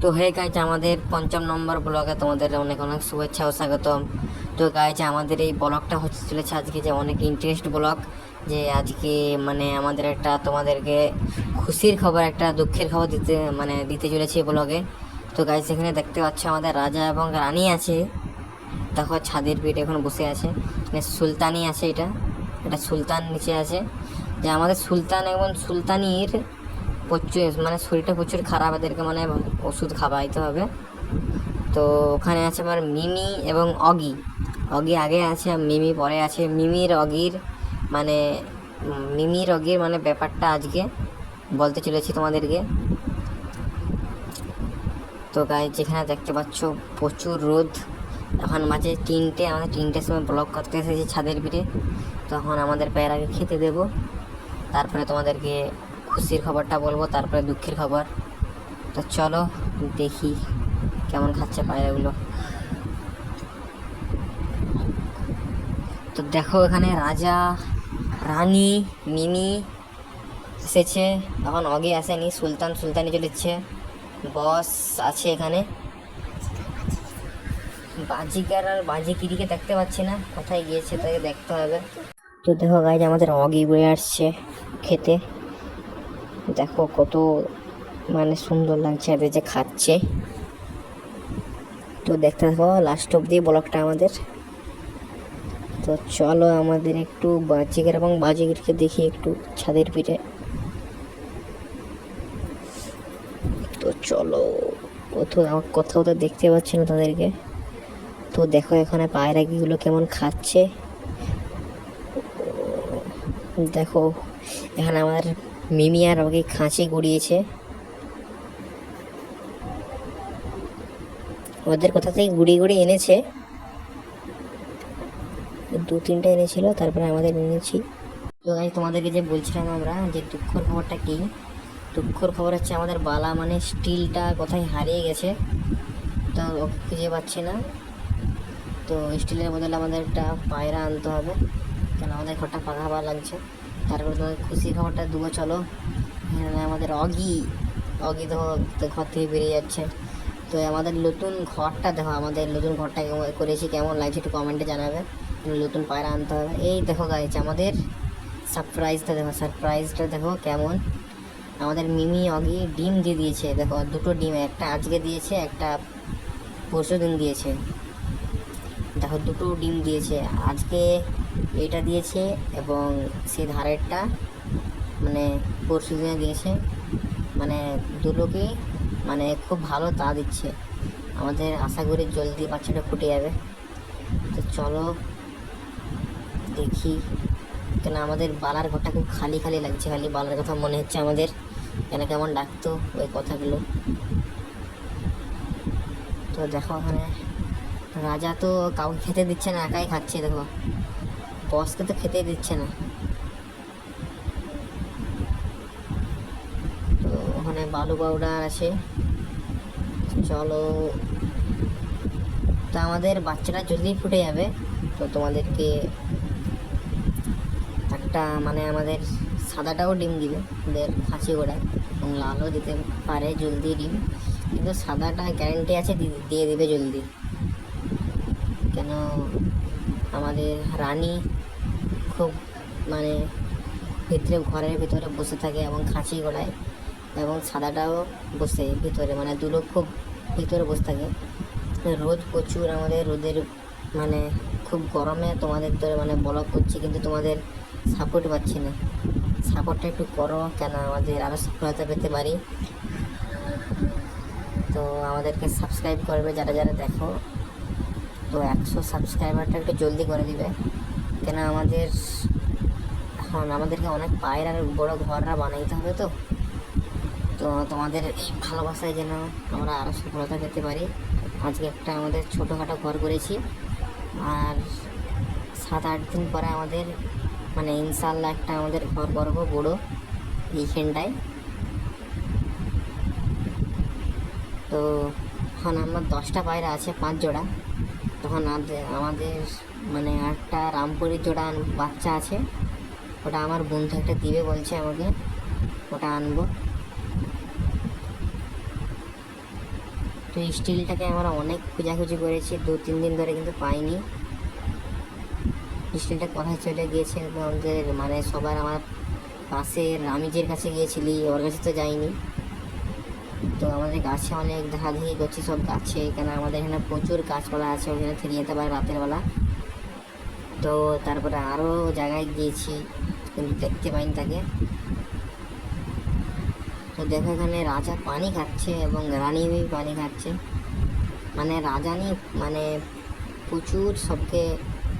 তো hey guys, আমাদের ৫০ নম্বর ব্লগে তোমাদের অনেক অনেক শুভেচ্ছা ও স্বাগতম। তো গাইজ, আমাদের এই ব্লগটা হচ্ছে চলেছে আজকে যে অনেক ইন্টারেস্ট ব্লগ। যে আজকে মানে আমাদের একটা তোমাদেরকে খুশির খবর, একটা দুঃখের খবর দিতে চলেছে এই ব্লগে। তো গাইজ, এখানে দেখতে পাচ্ছ আমাদের রাজা এবং রানী আছে। দেখো ছাদের পিঠে এখন বসে আছে, মানে সুলতানি আছে, এটা সুলতান নিচে আছে। যে আমাদের সুলতান এবং সুলতানির প্রচুর মানে শরীরটা প্রচুর খারাপ, এদেরকে মানে ওষুধ খাওয়াইতে হবে। তো ওখানে আছে আমার মিমি এবং অগি। অগি আগে আছে, মিমি পরে আছে। মানে মিমির অগির মানে ব্যাপারটা আজকে বলতে চলেছি তোমাদেরকে। তো গায়ে যেখানে দেখতে পাচ্ছ প্রচুর রোদ, এখন মাঝে আমাদের 3টের সময় ব্লগ করতে এসেছি ছাদের পিঠে। তখন আমাদের পায়ের আগে খেতে দেবো, তারপরে তোমাদেরকে খুশির খবরটা বলবো, তারপরে দুঃখের খবর। তো চলো দেখি কেমন খাচ্ছে পায়রাগুলো। তো দেখো এখানে রাজা, রানী, মিমি এসেছে, এখন অগে আসেনি। সুলতানি চলেছে, বস আছে এখানে। বাজিকার আর বাজিকিরিকে দেখতে পাচ্ছি না, কোথায় গিয়েছে তাকে দেখতে হবে। তো দেখো গাইজ, আমাদের অগি বয়ে আসছে খেতে। দেখো কত মানে সুন্দর লাগছে এদের যে খাচ্ছে। তো দেখতে থাকো লাস্ট অব্দি ব্লগটা আমাদের। তো চলো আমাদের একটু বাজিকার এবং বাজিগিরকে দেখি একটু ছাদের পিঠে। তো চলো, কোথাও তো দেখতে পাচ্ছি না তাদেরকে। তো দেখো এখানে পায়রাগুলো কেমন খাচ্ছে। দেখো এখানে আমার মিমি আর ওকে খাঁচি গড়িয়েছে, ওদের কোথা থেকে গুড়িয়ে এনেছে। 2-3টা এনেছিল, তারপরে আমাদের এনেছি। তো গাইজ, তোমাদেরকে যে বলছিলাম আমরা যে দুঃখের খবরটা কি, দুঃখের খবর হচ্ছে আমাদের বালা মানে স্টিলটা কোথায় হারিয়ে গেছে। তো ওকে খুঁজে পাচ্ছি না। তো স্টিলের বদলে আমাদের একটা পায়রা আনতে হবে, কেন আমাদের ঘরটা ফাঁকা ফাঁকা লাগছে। তারপরে তোমাদের খুশির খবরটা দেবো, চলো। আমাদের অগি দেখো ঘর থেকে বেরিয়ে যাচ্ছে। তো আমাদের নতুন ঘরটা দেখো, আমাদের নতুন ঘরটা করেছি, কেমন লাগছে একটু কমেন্টে জানাবে। নতুন পায়রা আনতে হবে। এই দেখো গাইজ, আমাদের সারপ্রাইজটা দেখো কেমন। আমাদের মিমি অগি ডিম দিয়ে দিয়েছে, দেখো 2টো ডিম, একটা আজকে দিয়েছে, একটা পরশু দিন দিয়েছে। দেখো 2টো ডিম দিয়েছে, আজকে এটা দিয়েছে এবং সেই ধারেরটা মানে পরশু দিনে দিয়েছে। মানে দুটোকেই মানে খুব ভালো তা দিচ্ছে। আমাদের আশা করি জলদি বাচ্চাটা ফুটে যাবে। তো চলো দেখি, কেন আমাদের বালার ঘরটা খুব খালি খালি লাগছে, খালি বালার কথা মনে হচ্ছে আমাদের, কেন কেমন ডাকতো ওই কথাগুলো। তো দেখো ওখানে রাজা তো কাউকে খেতে দিচ্ছে না, একাই খাচ্ছে। দেখো বসকে তো খেতেই দিচ্ছে না। তো ওখানে বালু পাউডার আছে, চলো। তো আমাদের বাচ্চাটা জলদি ফুটে যাবে। তো তোমাদেরকে একটা মানে আমাদের সাদাটাও ডিম দিবে, ওদের খাঁচি গোড়ায়, এবং লালও দিতে পারে জলদি ডিম, কিন্তু সাদাটা গ্যারেন্টি আছে দিয়ে দিবে জলদি। কেন আমাদের রানী খুব মানে ঘরের ভিতরে বসে থাকে এবং খাঁচি গোড়ায়, এবং সাদাটাও বসে ভিতরে, মানে দুটো খুব ভিতরে বসে থাকে। রোদ প্রচুর, আমাদের রোদের মানে খুব গরমে তোমাদের ধরে মানে ব্লগ করছি, কিন্তু তোমাদের সাপোর্ট পাচ্ছি না। সাপোর্টটা একটু করো, কেন আমাদের আরও সফলতা পেতে পারি। তো আমাদেরকে সাবস্ক্রাইব করবে যারা যারা দেখো। তো 100 সাবস্ক্রাইবারটা একটু জলদি করে দিবে, কেন আমাদেরকে অনেক পায়ের আর বড় ঘররা বানাইতে হবে। তো তো তোমাদের এই ভালোবাসায় যেন আমরা আরও সফলতা পেতে পারি। আজকে একটা আমাদের ছোটোখাটো ঘর করেছি, আর 7-8 দিন পরে আমাদের মানে ইনশাল্লাহ একটা আমাদের ঘর করবো বড়ো এইখানটায়। তো এখন আমার 10টা পায়রা আছে, 5 জোড়া। তখন আমাদের মানে একটা রামপুরের জোড়া বাচ্চা আছে, ওটা আমার বন্ধু একটা দিবে বলছে আমাকে, ওটা আনবো। তো স্টিলটাকে আমরা অনেক খোঁজাখুঁজি করেছি, 2-3 দিন ধরে কিন্তু পাইনি। স্টিলটা কোথায় চলে গিয়েছে আমাদের মানে সবার, আমার পাশের রামিজের কাছে গিয়েছিলি, ওর কাছে তো যাইনি। তো আমাদের গাছে অনেক দেখাদেখি করছি সব গাছে, কেন আমাদের এখানে প্রচুর গাছপালা আছে, ওখানে থেকে যেতে পারে রাতের বেলা। তো তারপরে আরও জায়গায় গিয়েছি কিন্তু দেখতে পাইনি তাকে। তো দেখো এখানে রাজা পানি খাচ্ছে এবং রানী পানি খাচ্ছে, মানে রাজানি মানে প্রচুর সবকে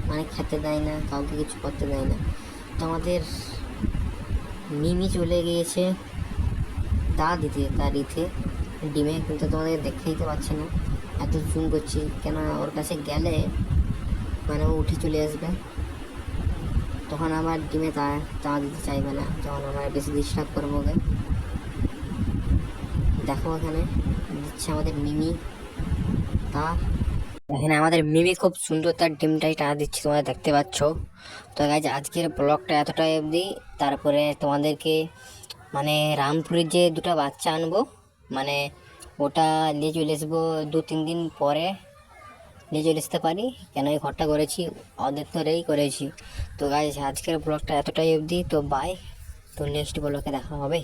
মানে খেতে দেয় না, কাউকে কিছু করতে দেয় না। তো আমাদের মিমি চলে গিয়েছে তার ইতে ডিমে, কিন্তু তোমাদের দেখতেই তো পাচ্ছে না, এত জুম করছি কেন, ওর কাছে গেলে মানে ও উঠে চলে আসবে, তখন আমার ডিমে তা দিতে চাইবে না, যখন আমরা বেশি ডিস্টার্ব করবো ওকে। দেখো এখানে দিচ্ছে আমাদের মিমি তা, এখানে আমাদের মিমি খুব সুন্দর তার ডিমটাই টা দিচ্ছে, তোমরা দেখতে পাচ্ছ। তো গাইজ আজকের ব্লগটা এতটাই অবধি। তারপরে তোমাদেরকে মানে রামপুরের যে দুটো বাচ্চা আনবো, মানে ওটা নিয়ে চলে আসবো 2-3 দিন পরে, নিয়ে চলে আসতে পারি, কেন এই ঘরটা করেছি ওদের ধরেই করেছি। তো গাইজ আজকের ব্লগটা এতটাই অবধি, তো বাই, তো নেক্সট ব্লগে দেখা হবে।